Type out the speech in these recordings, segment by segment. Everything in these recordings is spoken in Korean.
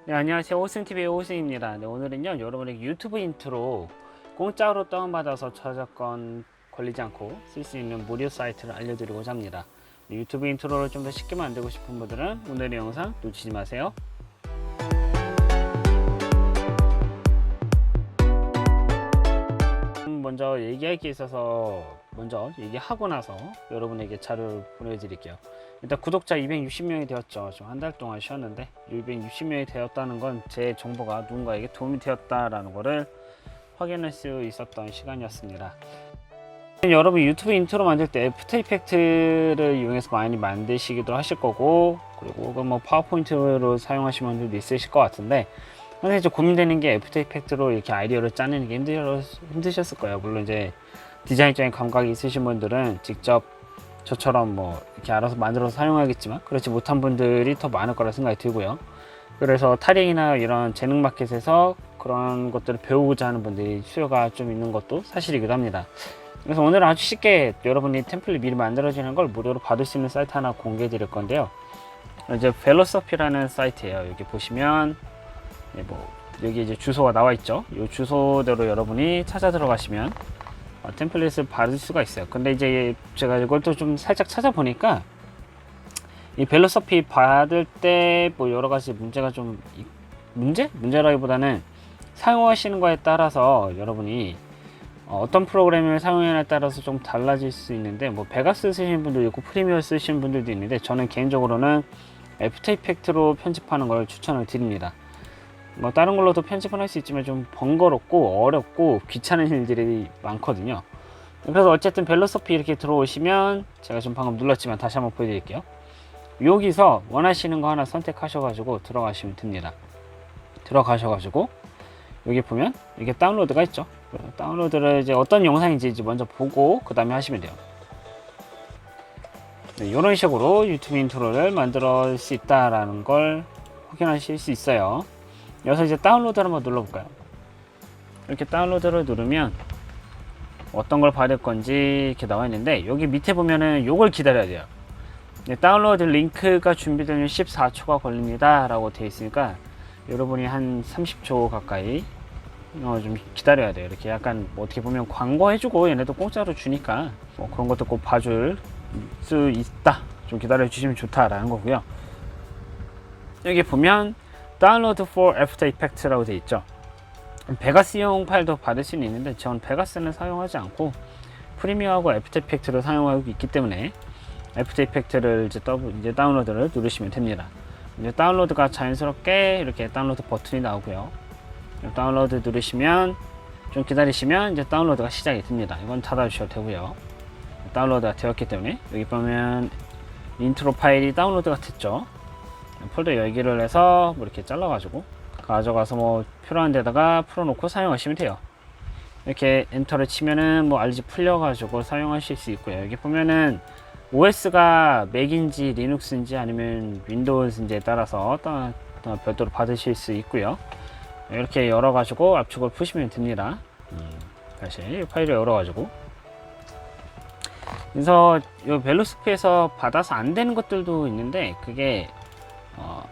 네, 안녕하세요. 호승TV의 호승입니다. 네, 오늘은요, 여러분에게 유튜브 인트로 공짜로 다운받아서 저작권 걸리지 않고 쓸 수 있는 무료 사이트를 알려드리고자 합니다. 네, 유튜브 인트로를 좀 더 쉽게 만들고 싶은 분들은 오늘의 영상 놓치지 마세요. 먼저 얘기할 게 있어서 먼저 얘기하고 나서 여러분에게 자료를 보내드릴게요. 일단 구독자 260명이 되었죠. 지금 한 달 동안 쉬었는데 260명이 되었다는 건 제 정보가 누군가에게 도움이 되었다라는 것을 확인할 수 있었던 시간이었습니다. 여러분 유튜브 인트로 만들 때 애프터 이펙트를 이용해서 많이 만드시기도 하실 거고, 그리고 혹은 뭐 파워포인트로 사용하시는 분들도 있으실 것 같은데, 근데 이제 고민되는 게 애프터 이펙트로 이렇게 아이디어를 짜내는 게 힘드셨을 거예요. 물론 이제 디자인적인 감각이 있으신 분들은 직접 저처럼 뭐 이렇게 알아서 만들어서 사용하겠지만, 그렇지 못한 분들이 더 많을 거라 생각이 들고요. 그래서 타링이나 이런 재능 마켓에서 그런 것들을 배우고자 하는 분들이 수요가 좀 있는 것도 사실이기도 합니다. 그래서 오늘은 아주 쉽게 여러분이 템플릿 미리 만들어지는 걸 무료로 받을 수 있는 사이트 하나 공개해 드릴 건데요. 이제 벨로서피라는 사이트예요. 여기 보시면 뭐 여기 이제 주소가 나와 있죠. 이 주소대로 여러분이 찾아 들어가시면 템플릿을 받을 수가 있어요. 근데 이제 제가 이걸 또 좀 살짝 찾아보니까 이 벨로서피 받을 때 뭐 여러 가지 문제가 좀 문제라기보다는 사용하시는 거에 따라서 여러분이 어떤 프로그램을 사용하냐에 따라서 좀 달라질 수 있는데, 뭐 베가스 쓰시는 분도 있고 프리미어 쓰시는 분들도 있는데, 저는 개인적으로는 애프터 이펙트로 편집하는 걸 추천을 드립니다. 뭐 다른 걸로도 편집은 할 수 있지만 좀 번거롭고 어렵고 귀찮은 일들이 많거든요. 그래서 어쨌든 벨로서피 이렇게 들어오시면, 제가 지금 방금 눌렀지만 다시 한번 보여드릴게요. 여기서 원하시는 거 하나 선택하셔가지고 들어가시면 됩니다. 들어가셔가지고 여기 보면 이게 다운로드가 있죠. 다운로드를 이제 어떤 영상인지 먼저 보고 그 다음에 하시면 돼요. 네, 이런 식으로 유튜브 인트로를 만들 수 있다라는 걸 확인하실 수 있어요. 여기서 이제 다운로드를 한번 눌러볼까요? 이렇게 다운로드를 누르면 어떤 걸 받을 건지 이렇게 나와 있는데, 여기 밑에 보면은 요걸 기다려야 돼요. 네, 다운로드 링크가 준비되면 14초가 걸립니다 라고 되어 있으니까 여러분이 한 30초 가까이 좀 기다려야 돼요. 이렇게 약간 뭐 어떻게 보면 광고 해주고 얘네도 공짜로 주니까 뭐 그런 것도 꼭 봐줄 수 있다, 좀 기다려 주시면 좋다라는 거고요. 여기 보면 다운로드 for 애프터 이펙트라고 되어 있죠. 베가스용 파일도 받을 수는 있는데 전 베가스는 사용하지 않고 프리미어하고 애프터 이펙트를 사용하고 있기 때문에 애프터 이펙트를 이제 다운로드를 누르시면 됩니다. 이제 다운로드가 자연스럽게 이렇게 다운로드 버튼이 나오고요. 다운로드 누르시면 좀 기다리시면 이제 다운로드가 시작이 됩니다. 이건 닫아주셔도 되고요. 다운로드가 되었기 때문에 여기 보면 인트로 파일이 다운로드가 됐죠. 폴더 열기를 해서 뭐 이렇게 잘라가지고 가져가서 뭐 필요한 데다가 풀어놓고 사용하시면 돼요. 이렇게 엔터를 치면은 뭐 RG 풀려가지고 사용하실 수 있고요. 여기 보면은 OS가 맥인지 리눅스인지 아니면 윈도우인지에 따라서 별도로 받으실 수 있고요. 이렇게 열어가지고 압축을 푸시면 됩니다. 다시 파일을 열어가지고, 그래서 이 벨로서피에서 받아서 안 되는 것들도 있는데, 그게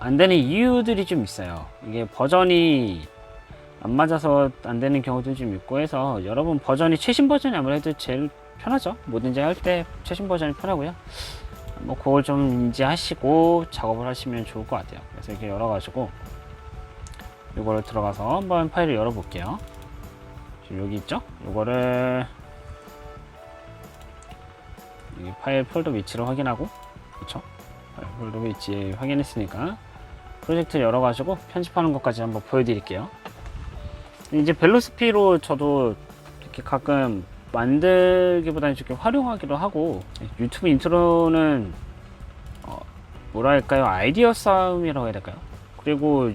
안 되는 이유들이 좀 있어요. 이게 버전이 안 맞아서 안 되는 경우도 좀 있고 해서, 여러분 버전이 최신 버전이 아무래도 제일 편하죠. 뭐든지 할 때 최신 버전이 편하고요. 뭐 그걸 좀 인지하시고 작업을 하시면 좋을 것 같아요. 그래서 이렇게 열어가지고 이거를 들어가서 한번 파일을 열어볼게요. 지금 여기 있죠? 이거를 여기 파일 폴더 위치를 확인하고, 그렇죠? 파일 폴더 위치 확인했으니까 프로젝트 열어가지고 편집하는 것까지 한번 보여드릴게요. 이제 벨로서피로 저도 이렇게 가끔 만들기보다는 이렇게 활용하기도 하고, 유튜브 인트로는 뭐랄까요, 아이디어 싸움이라고 해야 될까요? 그리고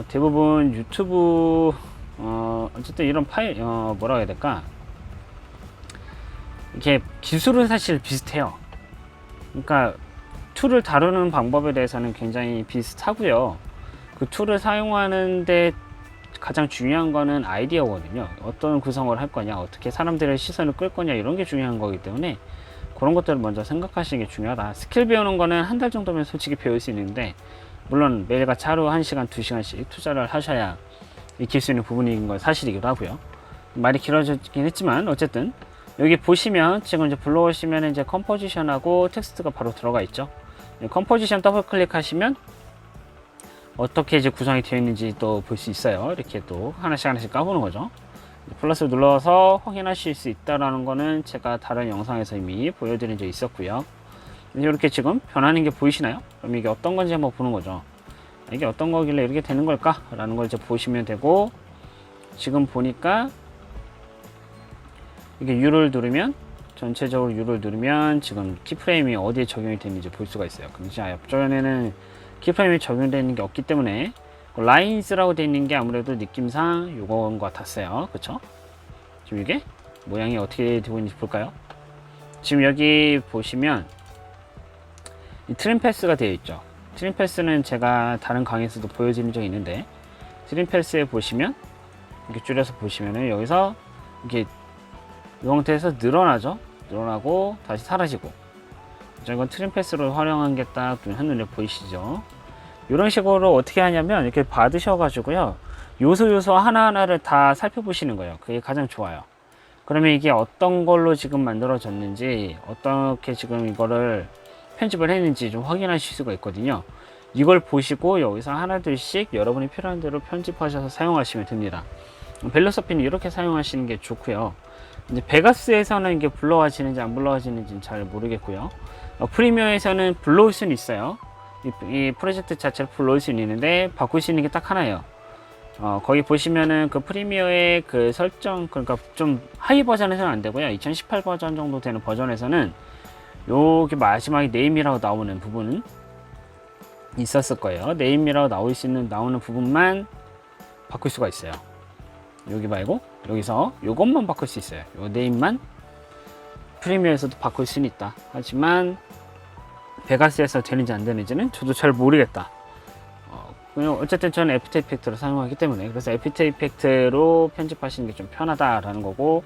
대부분 유튜브 어쨌든 이런 파일 뭐라고 해야 될까, 이렇게 기술은 사실 비슷해요. 그러니까 툴을 다루는 방법에 대해서는 굉장히 비슷하고요. 그 툴을 사용하는데 가장 중요한 거는 아이디어거든요. 어떤 구성을 할 거냐, 어떻게 사람들의 시선을 끌 거냐, 이런 게 중요한 거기 때문에 그런 것들을 먼저 생각하시는 게 중요하다. 스킬 배우는 거는 한 달 정도면 솔직히 배울 수 있는데, 물론 매일같이 하루 1시간, 2시간씩 투자를 하셔야 익힐 수 있는 부분인 건 사실이기도 하고요. 말이 길어지긴 했지만 어쨌든 여기 보시면 지금 이제 불러오시면 이제 컴포지션하고 텍스트가 바로 들어가 있죠. 컴포지션 더블 클릭하시면 어떻게 이제 구성이 되어 있는지 또 볼 수 있어요. 이렇게 또 하나씩 까보는 거죠. 플러스 눌러서 확인하실 수 있다라는 거는 제가 다른 영상에서 이미 보여드린 적 있었고요. 이렇게 지금 변하는 게 보이시나요? 그럼 이게 어떤 건지 한번 보는 거죠. 이게 어떤 거길래 이렇게 되는 걸까? 라는 걸 이제 보시면 되고, 지금 보니까 이게 U를 누르면, 전체적으로 U를 누르면 지금 키프레임이 어디에 적용이 되는지 볼 수가 있어요. 그럼 이제 옆전에는 키프레임이 적용되는 게 없기 때문에 라인스라고 되어 있는 게 아무래도 느낌상 요건 것 같았어요. 그쵸? 지금 이게 모양이 어떻게 되고 있는지 볼까요? 지금 여기 보시면 이 트림 패스가 되어 있죠. 트림 패스는 제가 다른 강의에서도 보여드린 적이 있는데, 트림 패스에 보시면 이렇게 줄여서 보시면은 여기서 이렇게 이 상태에서 늘어나죠. 늘어나고 다시 사라지고. 이건 트림 패스로 활용한 게 딱 한눈에 보이시죠. 이런 식으로 어떻게 하냐면 이렇게 받으셔가지고요, 요소 하나하나를 다 살펴보시는 거예요. 그게 가장 좋아요. 그러면 이게 어떤 걸로 지금 만들어졌는지, 어떻게 지금 이거를 편집을 했는지 좀 확인하실 수가 있거든요. 이걸 보시고 여기서 하나둘씩 여러분이 필요한 대로 편집하셔서 사용하시면 됩니다. 벨로서피는 이렇게 사용하시는 게 좋고요. 이제 베가스에서는 이게 불러와지는지 안 불러와지는지는 잘 모르겠고요. 프리미어에서는 불러올 수는 있어요. 이 프로젝트 자체를 불러올 수는 있는데 바꿀 수 있는 게 딱 하나예요. 거기 보시면은 그 프리미어의 그 설정, 그러니까 좀 하이 버전에서는 안 되고요. 2018 버전 정도 되는 버전에서는 여기 마지막에 네임이라고 나오는 부분은 있었을 거예요. 네임이라고 나오는 부분만 바꿀 수가 있어요. 여기 말고 여기서 요것만 바꿀 수 있어요. 요 네임만 프리미어에서도 바꿀 수는 있다. 하지만 베가스에서 되는지 안 되는지는 저도 잘 모르겠다. 어쨌든 저는 애프터 이펙트를 사용하기 때문에, 그래서 애프터 이펙트로 편집하시는 게 좀 편하다라는 거고,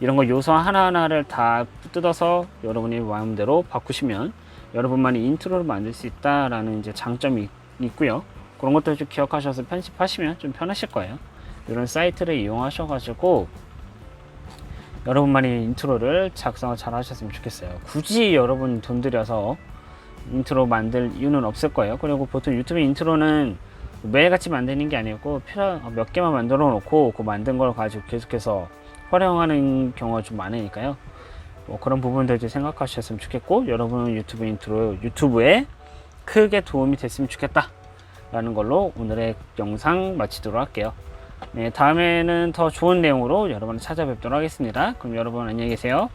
이런 거 요소 하나하나를 다 뜯어서 여러분이 마음대로 바꾸시면 여러분만의 인트로를 만들 수 있다라는 이제 장점이 있고요. 그런 것들 좀 기억하셔서 편집하시면 좀 편하실 거예요. 이런 사이트를 이용하셔가지고 여러분만의 인트로를 작성을 잘 하셨으면 좋겠어요. 굳이 여러분 돈 들여서 인트로 만들 이유는 없을 거예요. 그리고 보통 유튜브 인트로는 매일같이 만드는 게 아니고 몇 개만 만들어 놓고 그 만든 걸 가지고 계속해서 활용하는 경우가 좀 많으니까요. 그런 부분들 좀 생각하셨으면 좋겠고, 여러분 유튜브 인트로 유튜브에 크게 도움이 됐으면 좋겠다 라는 걸로 오늘의 영상 마치도록 할게요. 네, 다음에는 더 좋은 내용으로 여러분을 찾아뵙도록 하겠습니다. 그럼 여러분 안녕히 계세요.